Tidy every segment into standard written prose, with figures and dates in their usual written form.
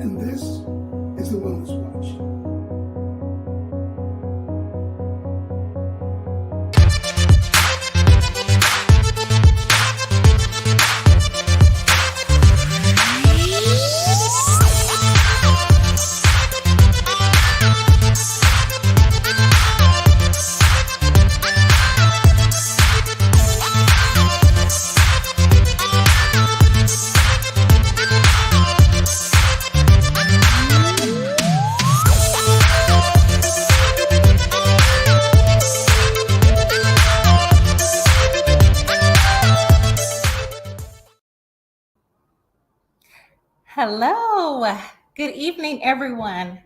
And this is the Wellness Watch. Hello, good evening, everyone.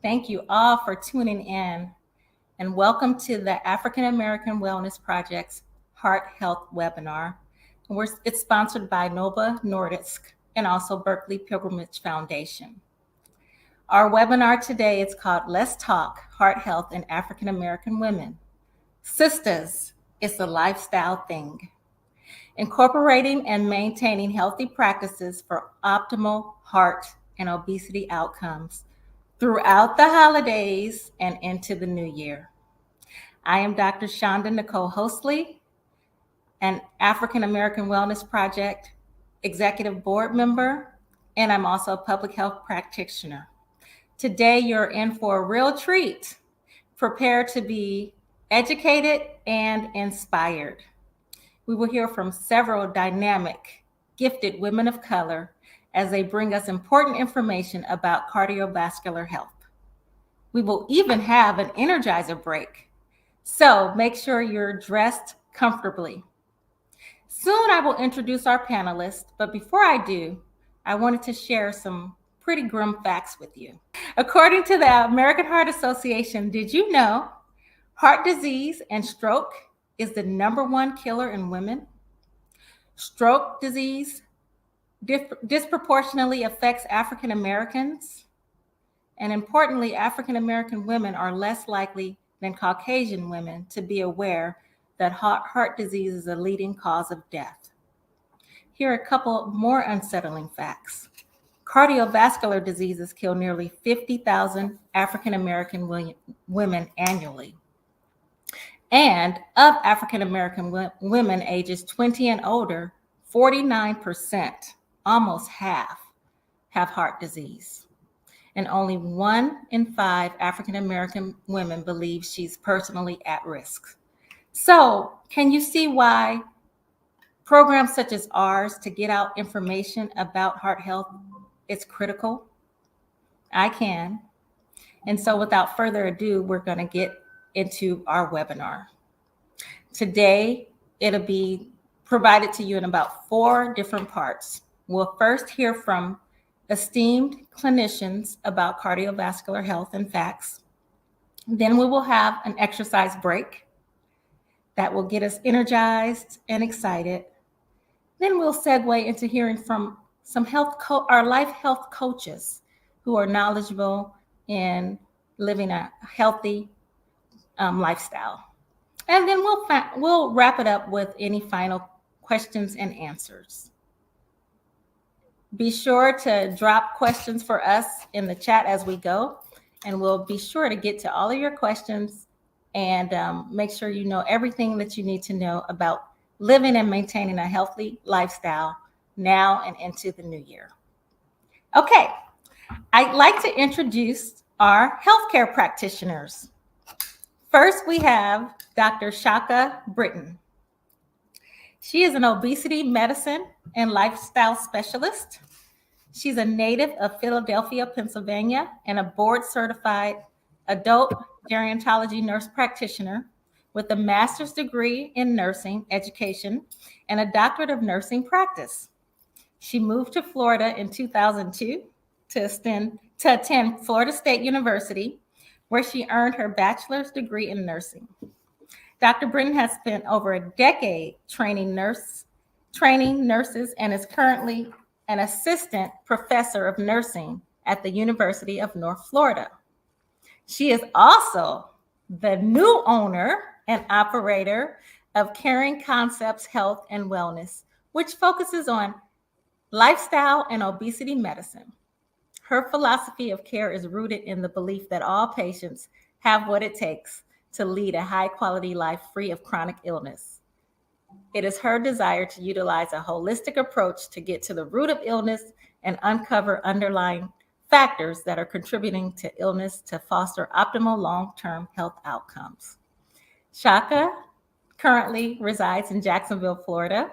Thank you all for tuning in, and welcome to the African American Wellness Project's Heart Health webinar. It's sponsored by Nova Nordisk and also Berkeley Pilgrimage Foundation. Our webinar today is called Let's Talk Heart Health in African American Women. Sisters, it's a lifestyle thing. Incorporating and maintaining healthy practices for optimal heart and obesity outcomes throughout the holidays and into the new year. I am Dr. Shonda Nicole Hostley, an African American Wellness Project executive board member, and I'm also a public health practitioner. Today, you're in for a real treat. Prepare to be educated and inspired. We will hear from several dynamic, gifted women of color as they bring us important information about cardiovascular health. We will even have an energizer break, so make sure you're dressed comfortably. Soon I will introduce our panelists, but before I do, I wanted to share some pretty grim facts with you. According to the American Heart Association, did you know heart disease and stroke is the #1 killer in women? Stroke disease disproportionately affects African Americans. And importantly, African American women are less likely than Caucasian women to be aware that heart disease is a leading cause of death. Here are a couple more unsettling facts. Cardiovascular diseases kill nearly 50,000 African American women annually. And of African American women ages 20 and older, 49%, almost half, have heart disease. And only 1 in 5 African American women believe she's personally at risk. So, can you see why programs such as ours to get out information about heart health is critical? I can. And so, without further ado, we're going to get into our webinar. Today, it'll be provided to you in about 4 different parts. We'll first hear from esteemed clinicians about cardiovascular health and facts. Then we will have an exercise break that will get us energized and excited. Then we'll segue into hearing from some our life health coaches who are knowledgeable in living a healthy lifestyle. And then we'll wrap it up with any final questions and answers. Be sure to drop questions for us in the chat as we go, and we'll be sure to get to all of your questions and make sure you know everything that you need to know about living and maintaining a healthy lifestyle now and into the new year. Okay, I'd like to introduce our healthcare practitioners. First, we have Dr. Shaka Britton. She is an obesity medicine and lifestyle specialist. She's a native of Philadelphia, Pennsylvania, and a board-certified adult gerontology nurse practitioner with a master's degree in nursing education and a doctorate of nursing practice. She moved to Florida in 2002 to attend Florida State University, where she earned her bachelor's degree in nursing. Dr. Britton has spent over a decade training nurses and is currently an assistant professor of nursing at the University of North Florida. She is also the new owner and operator of Caring Concepts Health and Wellness, which focuses on lifestyle and obesity medicine. Her philosophy of care is rooted in the belief that all patients have what it takes to lead a high-quality life free of chronic illness. It is her desire to utilize a holistic approach to get to the root of illness and uncover underlying factors that are contributing to illness to foster optimal long-term health outcomes. Shaka currently resides in Jacksonville, Florida.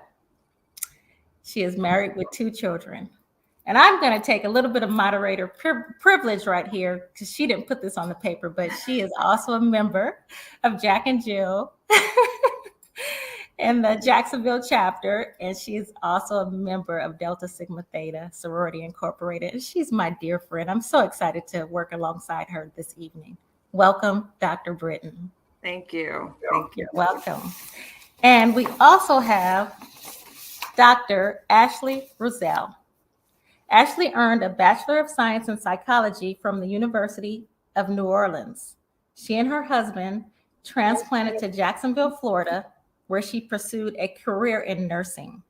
She is married with 2 children. And I'm going to take a little bit of moderator privilege right here because she didn't put this on the paper, but she is also a member of Jack and Jill in the Jacksonville chapter. And she is also a member of Delta Sigma Theta Sorority Incorporated. And she's my dear friend. I'm so excited to work alongside her this evening. Welcome, Dr. Britton. Thank you. Thank you. Welcome. And we also have Dr. Ashley Roselle. Ashley earned a Bachelor of Science in Psychology from the University of New Orleans. She and her husband transplanted to Jacksonville, Florida, where she pursued a career in nursing.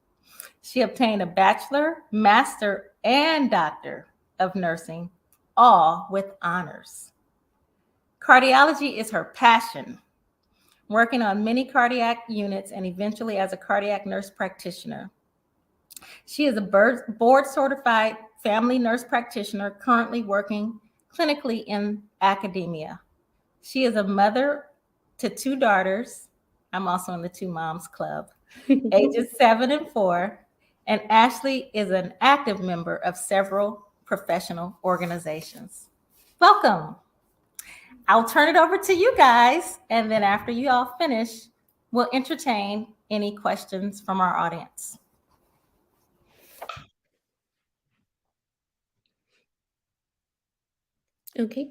She obtained a bachelor, master, and doctor of nursing, all with honors. Cardiology is her passion, working on many cardiac units and eventually as a cardiac nurse practitioner. She is a board-certified family nurse practitioner currently working clinically in academia. She is a mother to 2 daughters. I'm also in the 2 Moms Club, ages 7 and 4. And Ashley is an active member of several professional organizations. Welcome. I'll turn it over to you guys. And then after you all finish, we'll entertain any questions from our audience. Okay.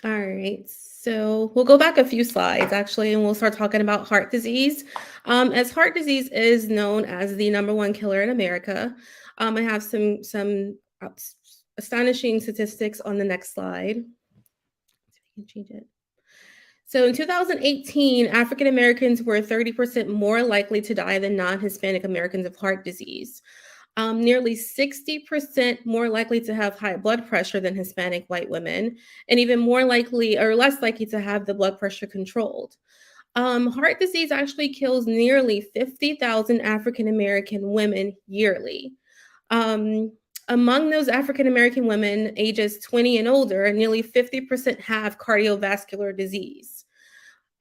All right. So we'll go back a few slides actually, and we'll start talking about heart disease. As heart disease is known as the #1 killer in America, I have some astonishing statistics on the next slide. Let's see if we can change it. So in 2018, African Americans were 30% more likely to die than non-Hispanic Americans of heart disease. Nearly 60% more likely to have high blood pressure than Hispanic white women, and even more likely or less likely to have the blood pressure controlled. Heart disease actually kills nearly 50,000 African American women yearly. Among those African American women ages 20 and older, nearly 50% have cardiovascular disease.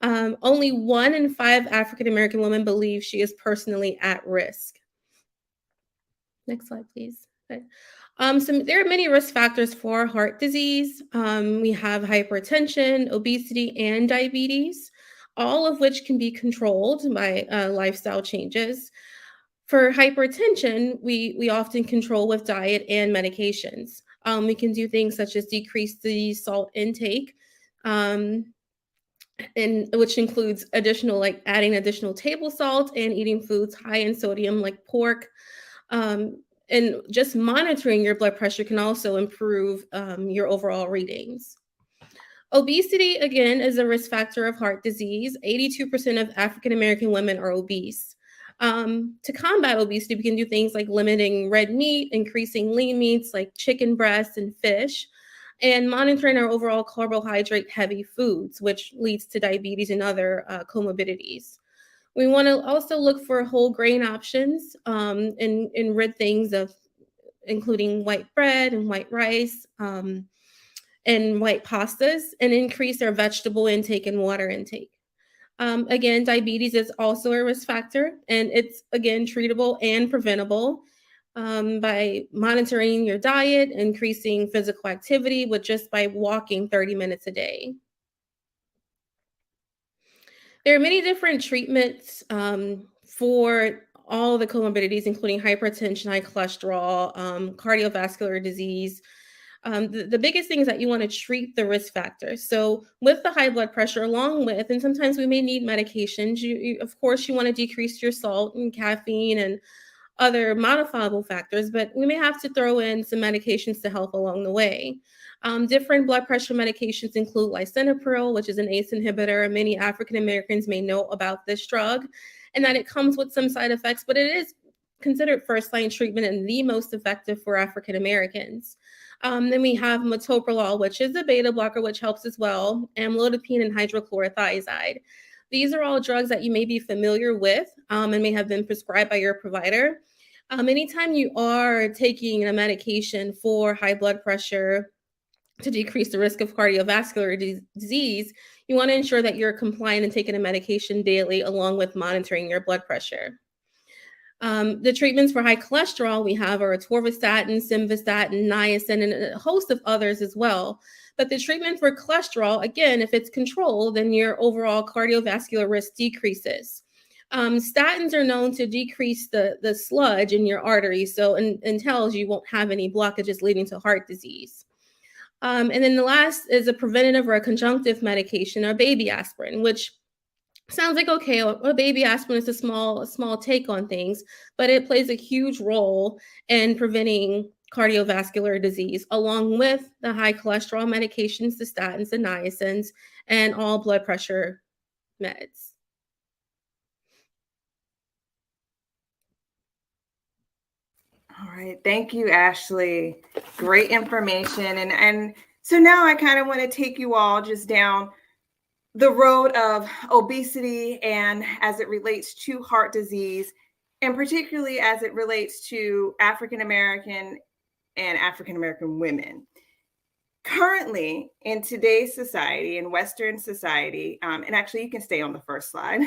Only 1 in 5 African American women believe she is personally at risk. Next slide, please. Okay. So there are many risk factors for heart disease. We have hypertension, obesity, and diabetes, all of which can be controlled by lifestyle changes. For hypertension, we often control with diet and medications. We can do things such as decrease the salt intake, and which includes adding additional table salt and eating foods high in sodium like pork. And just monitoring your blood pressure can also improve your overall readings. Obesity, again, is a risk factor of heart disease. 82% of African American women are obese. To combat obesity, we can do things like limiting red meat, increasing lean meats like chicken breasts and fish, and monitoring our overall carbohydrate-heavy foods, which leads to diabetes and other comorbidities. We want to also look for whole grain options and rid things of including white bread and white rice and white pastas, and increase our vegetable intake and water intake. Again, diabetes is also a risk factor, and it's, again, treatable and preventable by monitoring your diet, increasing physical activity just by walking 30 minutes a day. There are many different treatments for all the comorbidities, including hypertension, high cholesterol, cardiovascular disease. The biggest thing is that you want to treat the risk factors. So with the high blood pressure, along with, and sometimes we may need medications, of course, you want to decrease your salt and caffeine and other modifiable factors, but we may have to throw in some medications to help along the way. Different blood pressure medications include lisinopril, which is an ACE inhibitor. Many African Americans may know about this drug and that it comes with some side effects, but it is considered first-line treatment and the most effective for African Americans. Then we have metoprolol, which is a beta blocker, which helps as well, amlodipine and hydrochlorothiazide. These are all drugs that you may be familiar with and may have been prescribed by your provider. Anytime you are taking a medication for high blood pressure to decrease the risk of cardiovascular disease, you want to ensure that you're compliant and taking a medication daily along with monitoring your blood pressure. The treatments for high cholesterol we have are atorvastatin, simvastatin, niacin, and a host of others as well. But the treatment for cholesterol, again, if it's controlled, then your overall cardiovascular risk decreases. Statins are known to decrease the sludge in your arteries, so entails you won't have any blockages leading to heart disease. And then the last is a preventative or a conjunctive medication, or baby aspirin, which sounds like, okay, a baby aspirin is a small take on things, but it plays a huge role in preventing cardiovascular disease, along with the high cholesterol medications, the statins, the niacins, and all blood pressure meds. All right. Thank you, Ashley. Great information. And so now I kind of want to take you all just down the road of obesity and as it relates to heart disease, and particularly as it relates to African American and African American women. Currently, in today's society, in Western society, and actually you can stay on the first slide,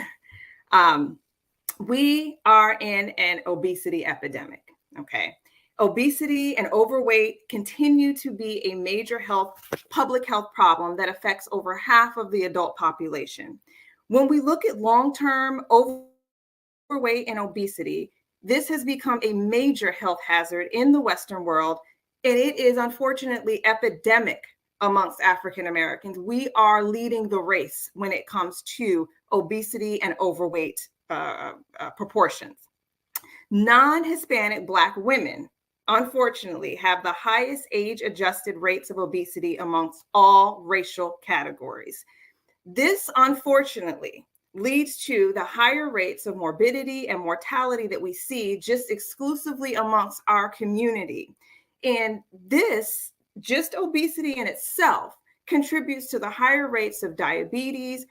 we are in an obesity epidemic, okay? Obesity and overweight continue to be a major public health problem that affects over half of the adult population. When we look at long-term overweight and obesity, this has become a major health hazard in the Western world, and it is unfortunately epidemic amongst African Americans. We are leading the race when it comes to obesity and overweight proportions. Non-Hispanic Black women, unfortunately, have the highest age-adjusted rates of obesity amongst all racial categories. This, unfortunately, leads to the higher rates of morbidity and mortality that we see just exclusively amongst our community. And this, just obesity in itself, contributes to the higher rates of diabetes,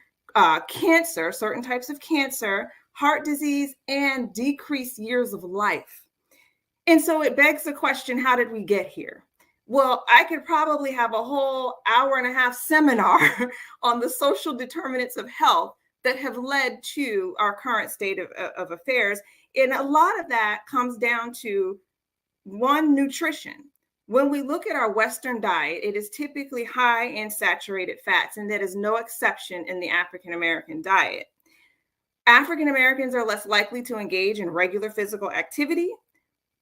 cancer, certain types of cancer, heart disease, and decreased years of life. And so it begs the question, how did we get here? Well, I could probably have a whole hour-and-a-half seminar on the social determinants of health that have led to our current state of affairs. And a lot of that comes down to, one, nutrition. When we look at our Western diet, it is typically high in saturated fats, and that is no exception in the African American diet. African Americans are less likely to engage in regular physical activity.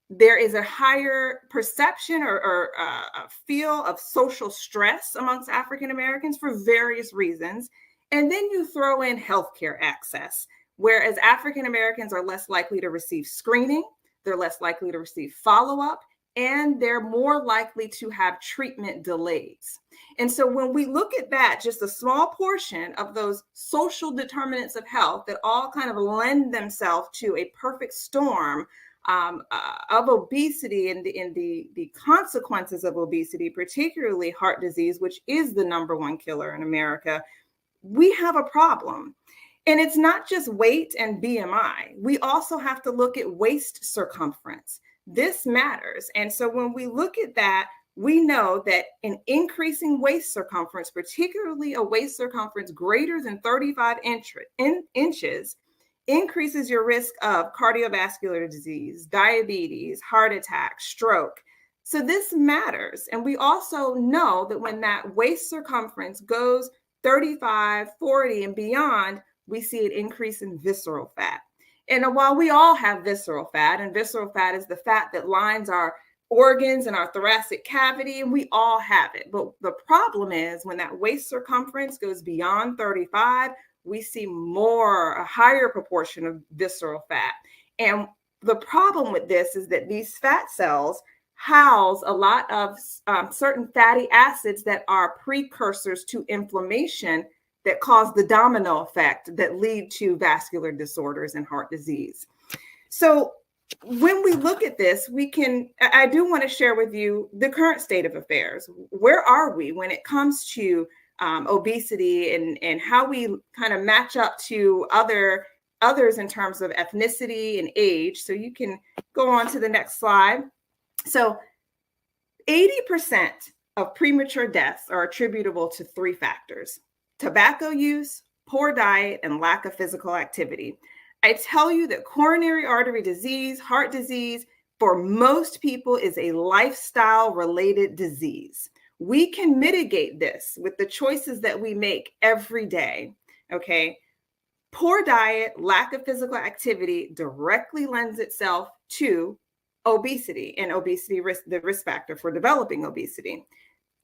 There is a higher perception or a feel of social stress amongst African Americans for various reasons. And then you throw in healthcare access, whereas African Americans are less likely to receive screening, they're less likely to receive follow-up, and they're more likely to have treatment delays. And so when we look at that, just a small portion of those social determinants of health that all kind of lend themselves to a perfect storm of obesity and the consequences of obesity, particularly heart disease, which is the #1 killer in America, we have a problem. And it's not just weight and BMI. We also have to look at waist circumference. This matters. And so when we look at that, we know that an increasing waist circumference, particularly a waist circumference greater than 35 inches, increases your risk of cardiovascular disease, diabetes, heart attack, stroke. So this matters. And we also know that when that waist circumference goes 35, 40, and beyond, we see an increase in visceral fat. And while we all have visceral fat, and visceral fat is the fat that lines our organs and our thoracic cavity, and we all have it. But the problem is when that waist circumference goes beyond 35, we see a higher proportion of visceral fat. And the problem with this is that these fat cells house a lot of certain fatty acids that are precursors to inflammation that cause the domino effect that lead to vascular disorders and heart disease. So when we look at this, I do want to share with you the current state of affairs. Where are we when it comes to obesity and how we kind of match up to others in terms of ethnicity and age? So you can go on to the next slide. So 80% of premature deaths are attributable to 3 factors: tobacco use, poor diet, and lack of physical activity. I tell you that coronary artery disease, heart disease, for most people is a lifestyle related disease. We can mitigate this with the choices that we make every day. Okay. Poor diet, lack of physical activity directly lends itself to obesity and obesity risk, the risk factor for developing obesity.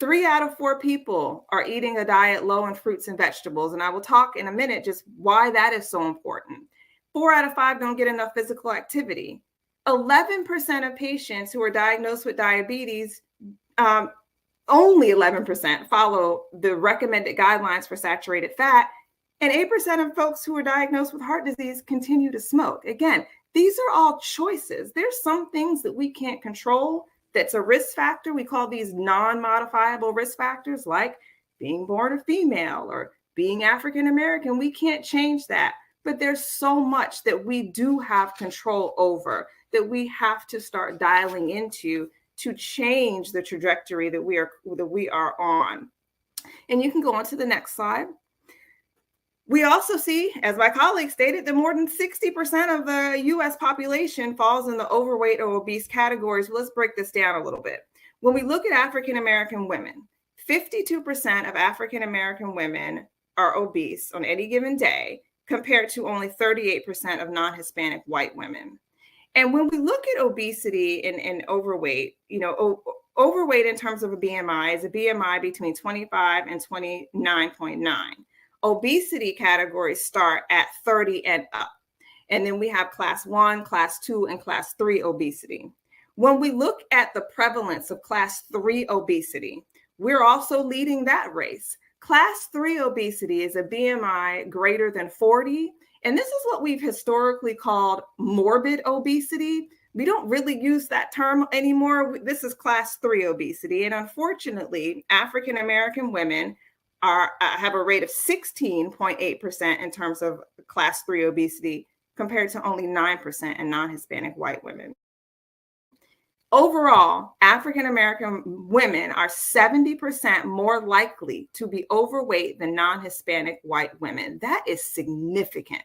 3 out of 4 people are eating a diet low in fruits and vegetables. And I will talk in a minute just why that is so important. 4 out of 5 don't get enough physical activity. 11% of patients who are diagnosed with diabetes, only 11% follow the recommended guidelines for saturated fat. And 8% of folks who are diagnosed with heart disease continue to smoke. Again, these are all choices. There's some things that we can't control that's a risk factor. We call these non-modifiable risk factors, like being born a female or being African American. We can't change that. But there's so much that we do have control over that we have to start dialing into to change the trajectory that we are on. And you can go on to the next slide. We also see, as my colleague stated, that more than 60% of the US population falls in the overweight or obese categories. Let's break this down a little bit. When we look at African American women, 52% of African American women are obese on any given day, compared to only 38% of non-Hispanic white women. And when we look at obesity and overweight, overweight in terms of a BMI is a BMI between 25 and 29.9. Obesity categories start at 30 and up. And then we have class 1, class 2, and class 3 obesity. When we look at the prevalence of class 3 obesity, we're also leading that race. Class 3 obesity is a BMI greater than 40. And this is what we've historically called morbid obesity. We don't really use that term anymore. This is class 3 obesity. And unfortunately, African American women have a rate of 16.8% in terms of class 3 obesity, compared to only 9% in non-Hispanic white women. Overall, African American women are 70% more likely to be overweight than non-Hispanic white women. That is significant.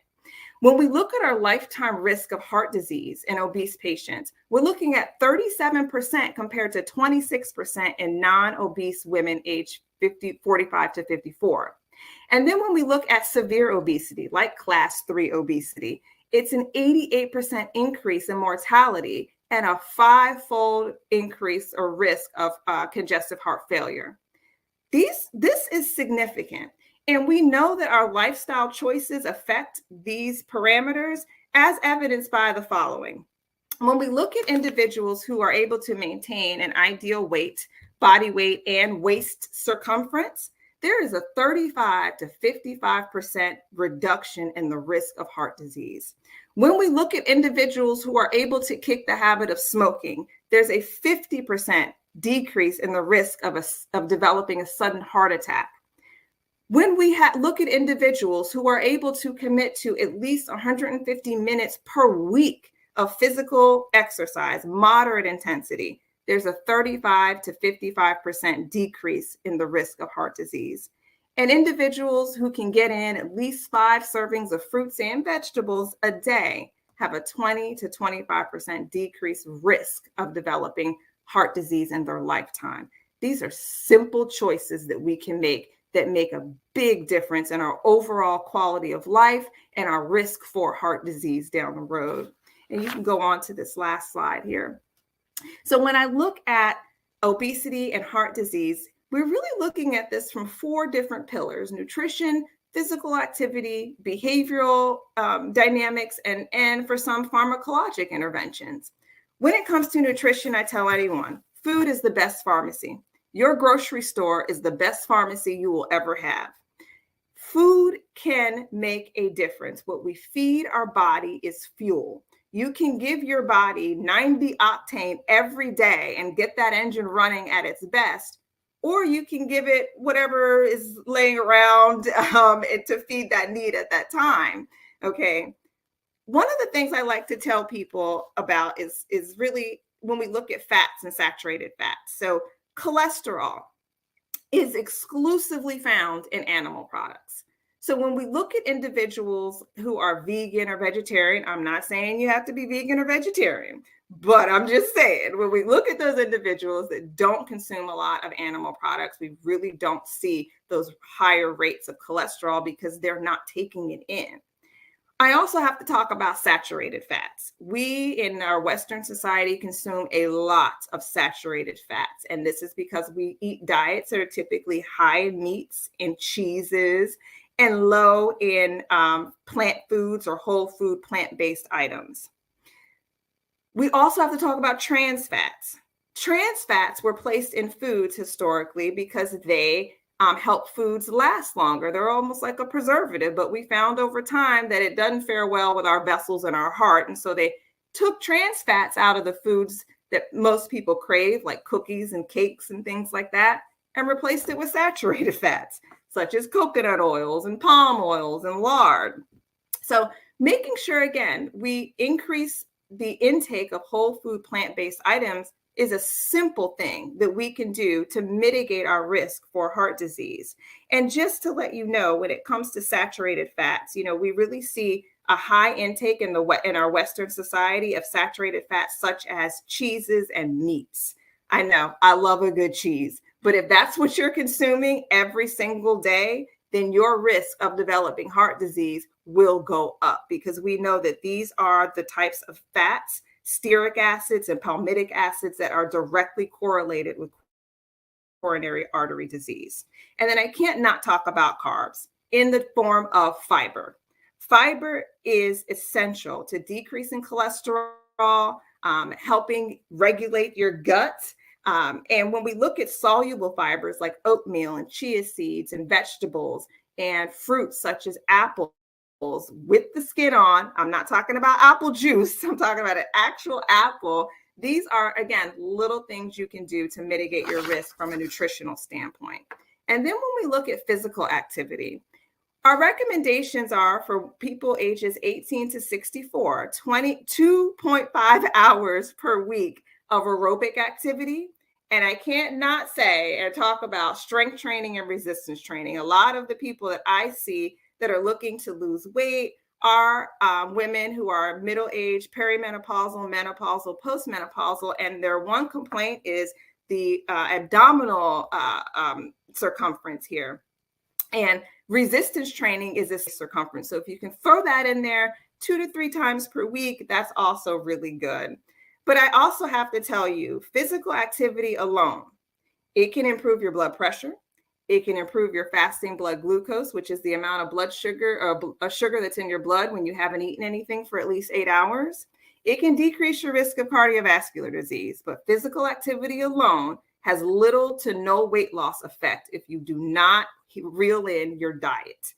When we look at our lifetime risk of heart disease in obese patients, we're looking at 37% compared to 26% in non-obese women aged 45 to 54. And then when we look at severe obesity, like class 3 obesity, it's an 88% increase in mortality and a 5-fold increase or risk of congestive heart failure. This is significant. And we know that our lifestyle choices affect these parameters, as evidenced by the following. When we look at individuals who are able to maintain an ideal weight, body weight, and waist circumference, there is a 35 to 55% reduction in the risk of heart disease. When we look at individuals who are able to kick the habit of smoking, there's a 50% decrease in the risk of developing a sudden heart attack. When we look at individuals who are able to commit to at least 150 minutes per week of physical exercise, moderate intensity, there's a 35 to 55% decrease in the risk of heart disease. And individuals who can get in at least 5 servings of fruits and vegetables a day have a 20 to 25% decreased risk of developing heart disease in their lifetime. These are simple choices that we can make that make a big difference in our overall quality of life and our risk for heart disease down the road. And you can go on to this last slide here. So when I look at obesity and heart disease, we're really looking at this from 4 different pillars: nutrition, physical activity, behavioral dynamics, and for some pharmacologic interventions. When it comes to nutrition, I tell anyone, food is the best pharmacy. Your grocery store is the best pharmacy you will ever have. Food can make a difference. What we feed our body is fuel. You can give your body 90 octane every day and get that engine running at its best, or you can give it whatever is laying around to feed that need at that time. Okay. One of the things I like to tell people about is really when we look at fats and saturated fats. So cholesterol is exclusively found in animal products. So when we look at individuals who are vegan or vegetarian, I'm not saying you have to be vegan or vegetarian, but I'm just saying when we look at those individuals that don't consume a lot of animal products, we really don't see those higher rates of cholesterol because they're not taking it in. I also have to talk about saturated fats. We in our Western society consume a lot of saturated fats. And this is because we eat diets that are typically high in meats and cheeses and low in plant foods or whole food plant-based items. We also have to talk about trans fats. Trans fats were placed in foods historically because they help foods last longer. They're almost like a preservative, but we found over time that it doesn't fare well with our vessels and our heart. And so they took trans fats out of the foods that most people crave, like cookies and cakes and things like that, and replaced it with saturated fats, such as coconut oils and palm oils and lard. So making sure, again, we increase the intake of whole food plant-based items is a simple thing that we can do to mitigate our risk for heart disease. And just to let you know, when it comes to saturated fats, we really see a high intake in our Western society of saturated fats, such as cheeses and meats. I know, I love a good cheese, but if that's what you're consuming every single day, then your risk of developing heart disease will go up, because we know that these are the types of fats, stearic acids and palmitic acids, that are directly correlated with coronary artery disease. And then I can't not talk about carbs in the form of fiber. Fiber is essential to decreasing cholesterol, helping regulate your gut. And when we look at soluble fibers like oatmeal and chia seeds and vegetables and fruits such as apples with the skin on, I'm not talking about apple juice, I'm talking about an actual apple. These are, again, little things you can do to mitigate your risk from a nutritional standpoint. And then when we look at physical activity, our recommendations are for people ages 18 to 64, 22.5 hours per week of aerobic activity. And I can't not say and talk about strength training and resistance training. A lot of the people that I see that are looking to lose weight are women who are middle-aged, perimenopausal, menopausal, postmenopausal, and their one complaint is the abdominal circumference here. And resistance training is this circumference. So if you can throw that in there 2 to 3 times per week, that's also really good. But I also have to tell you, physical activity alone, it can improve your blood pressure. It can improve your fasting blood glucose, which is the amount of blood sugar or sugar that's in your blood when you haven't eaten anything for at least 8 hours. It can decrease your risk of cardiovascular disease, but physical activity alone has little to no weight loss effect if you do not reel in your diet.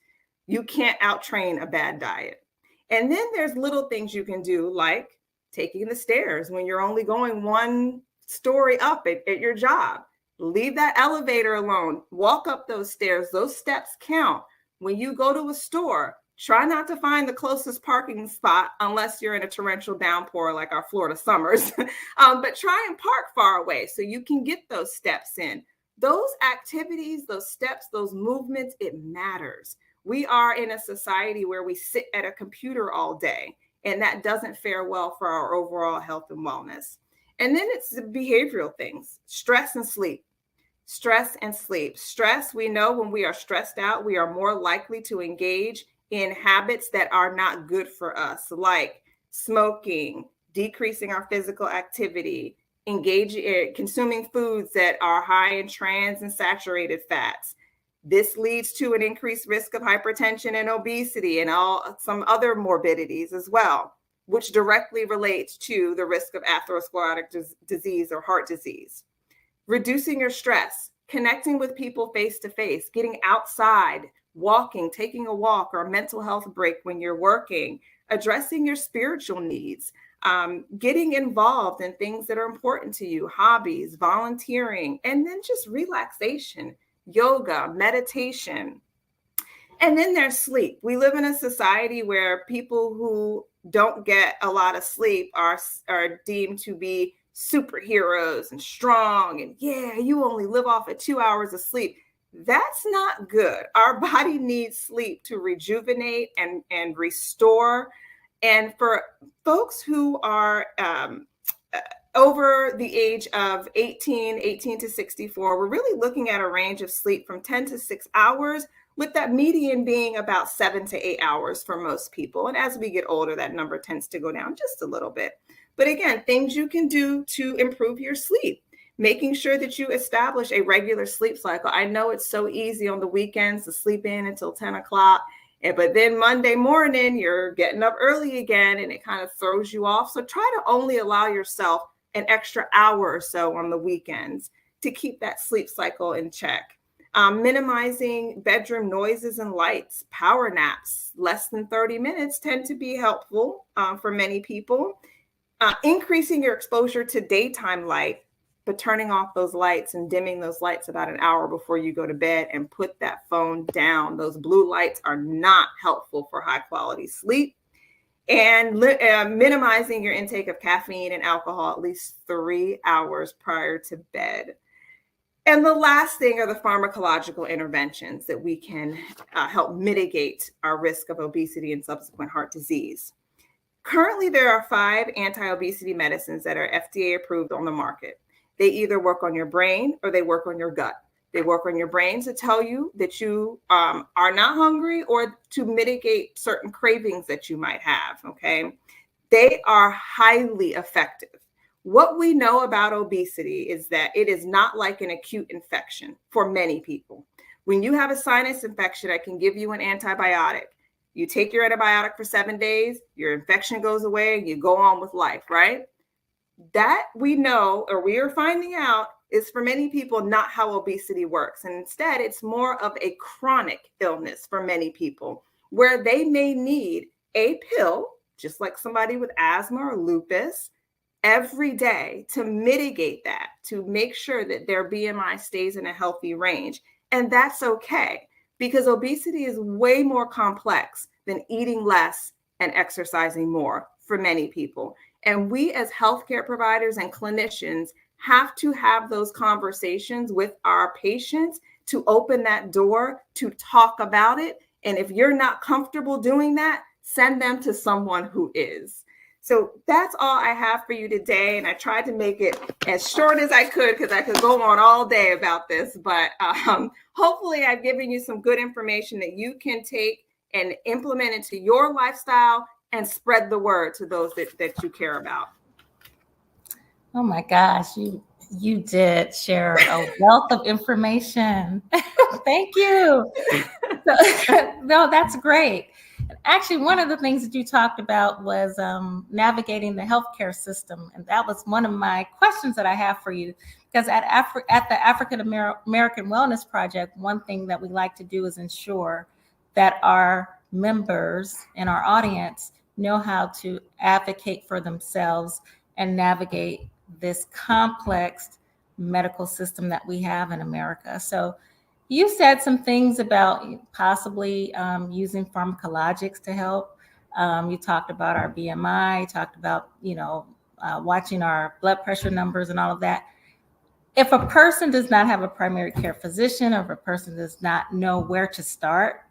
You can't outtrain a bad diet. And then there's little things you can do, like taking the stairs when you're only going 1 story up at your job. Leave that elevator alone. Walk up those stairs. Those steps count. When you go to a store, try not to find the closest parking spot unless you're in a torrential downpour like our Florida summers. But try and park far away so you can get those steps in. Those activities, those steps, those movements, it matters. We are in a society where we sit at a computer all day, and that doesn't fare well for our overall health and wellness. And then it's the behavioral things, stress and sleep. Stress and sleep. Stress, we know when we are stressed out, we are more likely to engage in habits that are not good for us, like smoking, decreasing our physical activity, consuming foods that are high in trans and saturated fats. This leads to an increased risk of hypertension and obesity and some other morbidities as well, which directly relates to the risk of atherosclerotic disease or heart disease. Reducing your stress, connecting with people face to face, getting outside, walking, taking a walk or a mental health break when you're working, addressing your spiritual needs, getting involved in things that are important to you, hobbies, volunteering, and then just relaxation, yoga, meditation. And then there's sleep. We live in a society where people who don't get a lot of sleep are deemed to be superheroes and strong. And yeah, you only live off of 2 hours of sleep. That's not good. Our body needs sleep to rejuvenate and restore. And for folks who are over the age of 18 to 64, we're really looking at a range of sleep from 10 to 6 hours, with that median being about 7 to 8 hours for most people. And as we get older, that number tends to go down just a little bit. But again, things you can do to improve your sleep, making sure that you establish a regular sleep cycle. I know it's so easy on the weekends to sleep in until 10 o'clock, but then Monday morning, you're getting up early again, and it kind of throws you off. So try to only allow yourself an extra hour or so on the weekends to keep that sleep cycle in check. Minimizing bedroom noises and lights, power naps, less than 30 minutes tend to be helpful for many people. Increasing your exposure to daytime light, but turning off those lights and dimming those lights about an hour before you go to bed, and put that phone down. Those blue lights are not helpful for high quality sleep. And minimizing your intake of caffeine and alcohol at least 3 hours prior to bed. And the last thing are the pharmacological interventions that we can help mitigate our risk of obesity and subsequent heart disease. Currently, there are 5 anti-obesity medicines that are FDA approved on the market. They either work on your brain or they work on your gut. They work on your brain to tell you that you are not hungry, or to mitigate certain cravings that you might have, okay? They are highly effective. What we know about obesity is that it is not like an acute infection for many people. When you have a sinus infection, I can give you an antibiotic. You take your antibiotic for 7 days, your infection goes away, and you go on with life, right? That we know, or we are finding out, is for many people not how obesity works. And instead, it's more of a chronic illness for many people, where they may need a pill, just like somebody with asthma or lupus, every day to mitigate that, to make sure that their BMI stays in a healthy range. And that's okay, because obesity is way more complex than eating less and exercising more for many people. And we as healthcare providers and clinicians have to have those conversations with our patients to open that door to talk about it. And if you're not comfortable doing that, send them to someone who is. So that's all I have for you today. And I tried to make it as short as I could, because I could go on all day about this. But hopefully I've given you some good information that you can take and implement into your lifestyle and spread the word to those that you care about. Oh my gosh, you did share a wealth of information. Thank you. No, that's great. Actually, one of the things that you talked about was navigating the healthcare system. And that was one of my questions that I have for you. Because at the African American Wellness Project, one thing that we like to do is ensure that our members and our audience know how to advocate for themselves and navigate this complex medical system that we have in America. So you said some things about possibly using pharmacologics to help. You talked about our BMI, you talked about, watching our blood pressure numbers and all of that. If a person does not have a primary care physician, or if a person does not know where to start,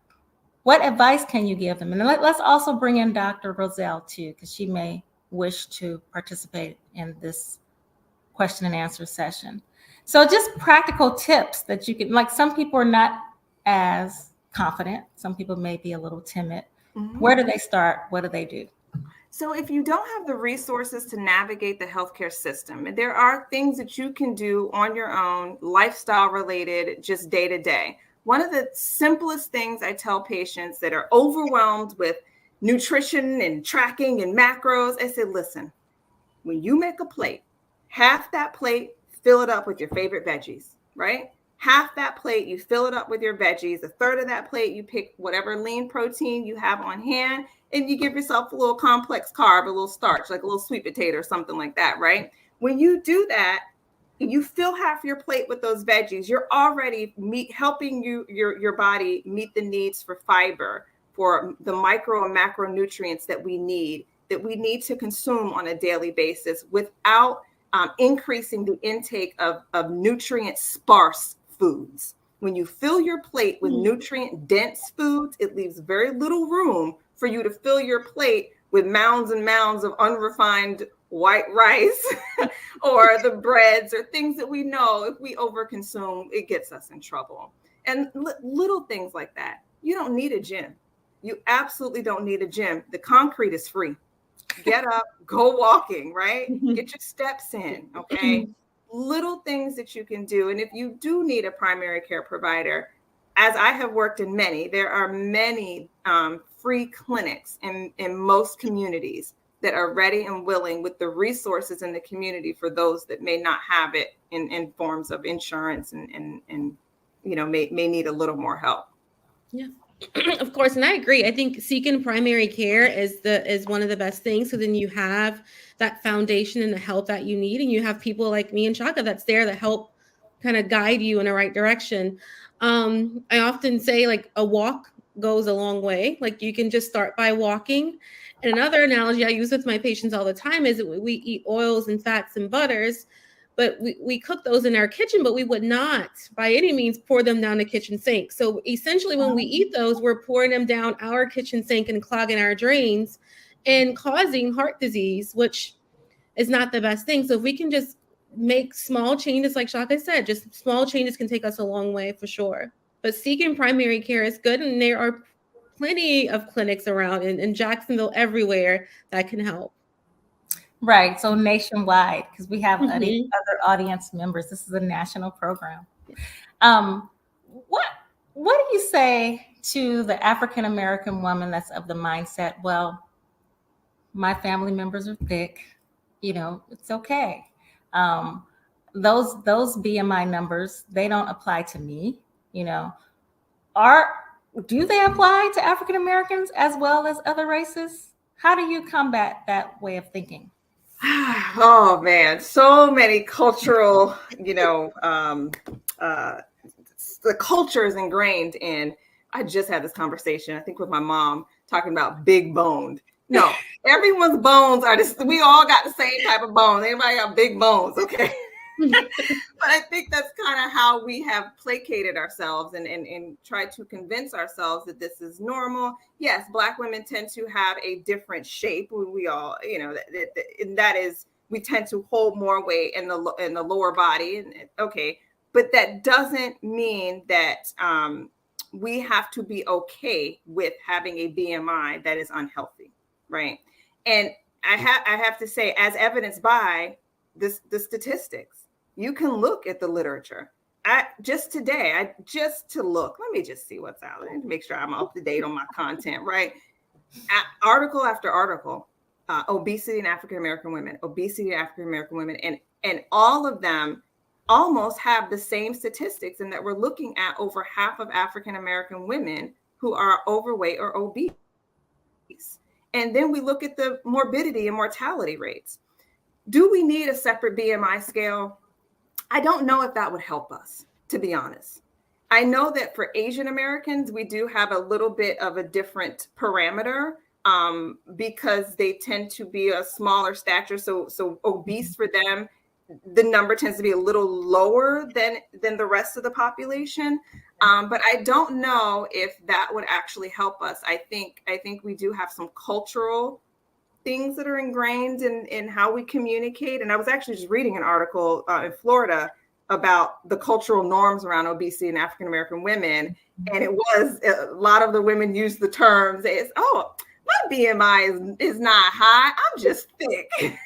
what advice can you give them? And let's also bring in Dr. Roselle too, because she may wish to participate in this question and answer session. So just practical tips that you can, like, some people are not as confident. Some people may be a little timid. Mm-hmm. Where do they start? What do they do? So if you don't have the resources to navigate the healthcare system, there are things that you can do on your own, lifestyle related, just day to day. One of the simplest things I tell patients that are overwhelmed with nutrition and tracking and macros, I say, listen, when you make a plate, half that plate, fill it up with your favorite veggies, right? Half that plate, you fill it up with your veggies. A third of that plate, you pick whatever lean protein you have on hand, and you give yourself a little complex carb, a little starch, like a little sweet potato or something like that, right? When you do that, you fill half your plate with those veggies. You're already helping your body meet the needs for fiber, for the micro and macronutrients that we need to consume on a daily basis without increasing the intake of nutrient sparse foods. When you fill your plate with nutrient dense foods, it leaves very little room for you to fill your plate with mounds and mounds of unrefined white rice or the breads or things that we know if we overconsume, it gets us in trouble. And little things like that. You don't need a gym. You absolutely don't need a gym. The concrete is free. Get up, go walking, right? Get your steps in, okay? Little things that you can do. And if you do need a primary care provider, as I have worked in many, there are many free clinics in most communities that are ready and willing with the resources in the community for those that may not have it in forms of insurance and you know, may need a little more help. Yeah. Of course, and I agree. I think seeking primary care is one of the best things. So then you have that foundation and the help that you need, and you have people like me and Shaka that's there that help kind of guide you in the right direction. I often say like a walk goes a long way. Like you can just start by walking. And another analogy I use with my patients all the time is that we eat oils and fats and butters, but we cook those in our kitchen, but we would not by any means pour them down the kitchen sink. So essentially when we eat those, we're pouring them down our kitchen sink and clogging our drains and causing heart disease, which is not the best thing. So if we can just make small changes, like Shaka said, just small changes can take us a long way for sure. But seeking primary care is good. And there are plenty of clinics around in Jacksonville, everywhere that can help. Right. So nationwide, because we have other audience members. This is a national program. What do you say to the African American woman that's of the mindset, well, my family members are thick, you know, it's okay. Those BMI numbers, they don't apply to me, you know. Do they apply to African Americans as well as other races? How do you combat that way of thinking? Oh man, so many cultural, you know, the culture is ingrained in. I just had this conversation, I think with my mom, talking about big boned. No, everyone's bones are just, we all got the same type of bones. Everybody got big bones, okay? But I think that's kind of how we have placated ourselves and tried to convince ourselves that this is normal. Yes, Black women tend to have a different shape. We all, you know, that is, we tend to hold more weight in the lower body. And okay, but that doesn't mean that we have to be okay with having a BMI that is unhealthy, right? And I have to say, as evidenced by the statistics. You can look at the literature. Just today, let me just see what's out there to make sure I'm up to date on my content, right? Article after article, obesity in African-American women, and all of them almost have the same statistics, in that we're looking at over half of African-American women who are overweight or obese. And then we look at the morbidity and mortality rates. Do we need a separate BMI scale? I don't know if that would help us, to be honest. I know that for Asian Americans, we do have a little bit of a different parameter because they tend to be a smaller stature. So obese for them, the number tends to be a little lower than the rest of the population. But I don't know if that would actually help us. I think we do have some cultural things that are ingrained in how we communicate. And I was actually just reading an article in Florida about the cultural norms around obesity in African-American women. And it was, a lot of the women use the terms as, oh, my BMI is not high, I'm just thick. And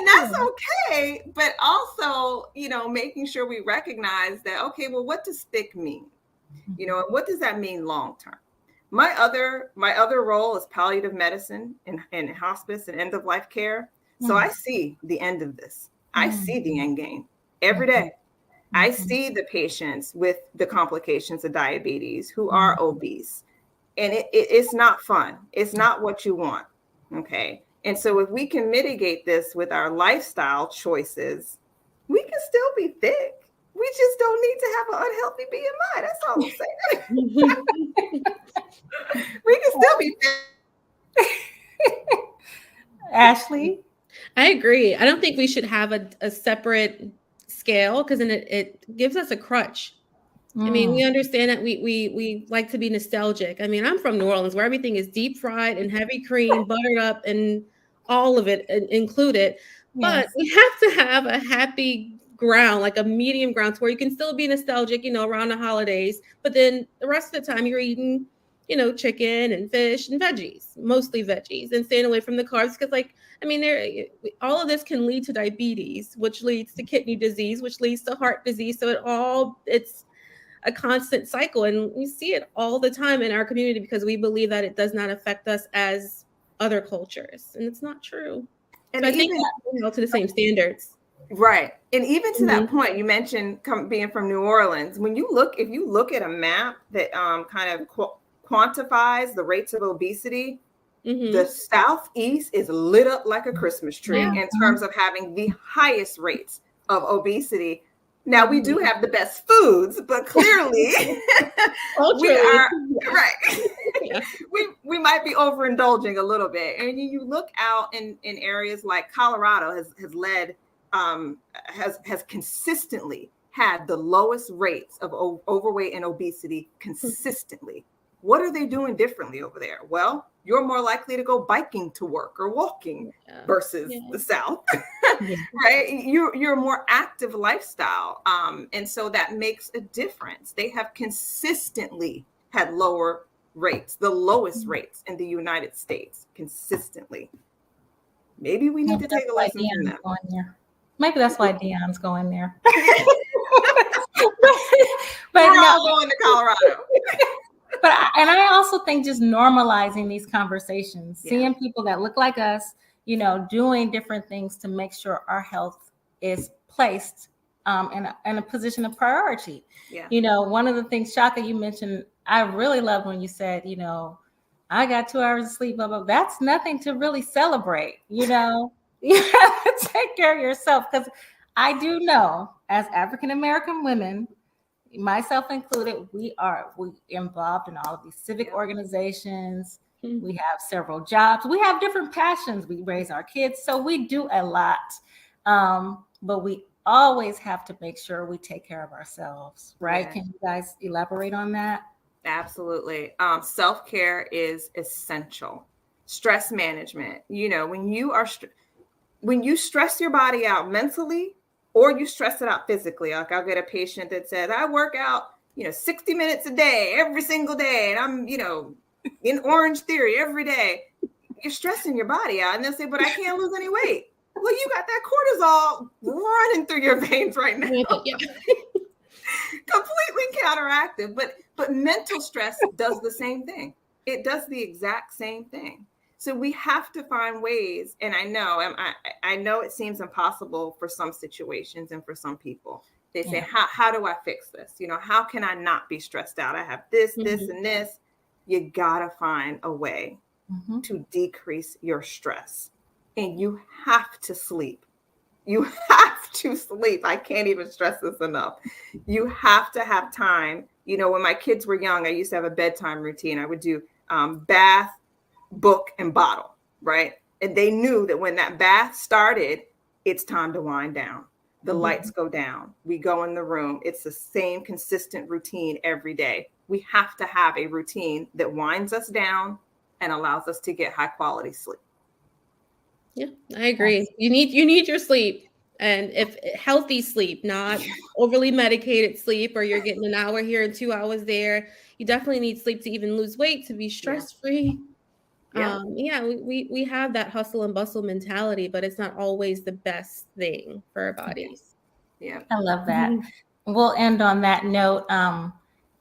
that's okay. But also, you know, making sure we recognize that, okay, well, what does thick mean? You know, what does that mean long-term? My other role is palliative medicine and hospice and end of life care. So I see the end of this. I see the end game every day. I see the patients with the complications of diabetes who are obese. and it's not fun. It's not what you want. Okay. And so if we can mitigate this with our lifestyle choices, we can still be thick. We just don't need to have an unhealthy BMI. That's all I'm saying. We can still be thick. Ashley? I agree. I don't think we should have a separate scale, because then it gives us a crutch. I mean, we understand that we like to be nostalgic. I mean, I'm from New Orleans, where everything is deep fried and heavy cream, buttered up, and all of it included. But Yes. we have to have a happy ground, like a medium ground, to where you can still be nostalgic, around the holidays. But then the rest of the time, you're eating, chicken and fish and veggies, mostly veggies, and staying away from the carbs. Because, all of this can lead to diabetes, which leads to kidney disease, which leads to heart disease. So it's a constant cycle, and we see it all the time in our community because we believe that it does not affect us as other cultures, and it's not true. And so I think we're held to the same standards. Right. And even to that point, you mentioned being from New Orleans. If you look at a map that kind of quantifies the rates of obesity, the Southeast is lit up like a Christmas tree in terms of having the highest rates of obesity. Now, we do have the best foods, but clearly we are right. Yeah. We might be overindulging a little bit. And you look out in areas like Colorado has consistently had the lowest rates of overweight and obesity consistently. What are they doing differently over there? Well, you're more likely to go biking to work or walking versus the South, right? You're a more active lifestyle. And so that makes a difference. They have consistently had lower rates, the lowest rates in the United States, consistently. Maybe we need to take a lesson from them. Maybe that's why Dion's going there. But we're all going to Colorado. But I also think just normalizing these conversations, seeing people that look like us, doing different things to make sure our health is placed in a position of priority. Yeah. One of the things, Shaka, you mentioned, I really loved when you said, I got 2 hours of sleep, blah, blah. That's nothing to really celebrate. You have to take care of yourself, because I do know, as African-American women, myself included, we involved in all of these civic organizations. We have several jobs. We have different passions. We raise our kids. So we do a lot. But we always have to make sure we take care of ourselves, right? Yeah. Can you guys elaborate on that? Absolutely. Self-care is essential. Stress management. When you stress your body out mentally, or you stress it out physically. Like, I'll get a patient that says, I work out, 60 minutes a day, every single day. And I'm, in Orange Theory every day. You're stressing your body out. And they'll say, but I can't lose any weight. Well, you got that cortisol running through your veins right now. Completely counteractive. But mental stress does the same thing. It does the exact same thing. So we have to find ways, and I know it seems impossible for some situations and for some people. They say, how do I fix this? How can I not be stressed out? I have this, this, and this. You gotta find a way to decrease your stress. And you have to sleep. You have to sleep. I can't even stress this enough. You have to have time. When my kids were young, I used to have a bedtime routine. I would do bath, book, and bottle, right? And they knew that when that bath started, it's time to wind down. The lights go down. We go in the room. It's the same consistent routine every day. We have to have a routine that winds us down and allows us to get high quality sleep. Yeah, I agree. You need your sleep, and if healthy sleep, not overly medicated sleep, or you're getting an hour here and 2 hours there. You definitely need sleep to even lose weight, to be stress-free. We have that hustle and bustle mentality, but it's not always the best thing for our bodies. Yeah, I love that. We'll end on that note.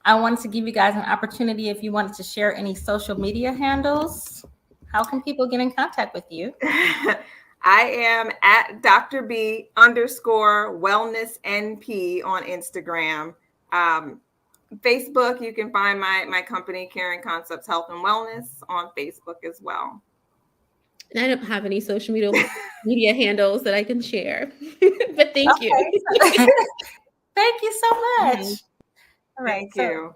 I wanted to give you guys an opportunity, if you wanted to share any social media handles. How can people get in contact with you? I am at Dr. B _wellness NP on Instagram. Facebook, you can find my company, Caring Concepts Health and Wellness, on Facebook as well. And I don't have any social media handles that I can share, but thank you. Thank you so much. Mhm. All right. Thank So you.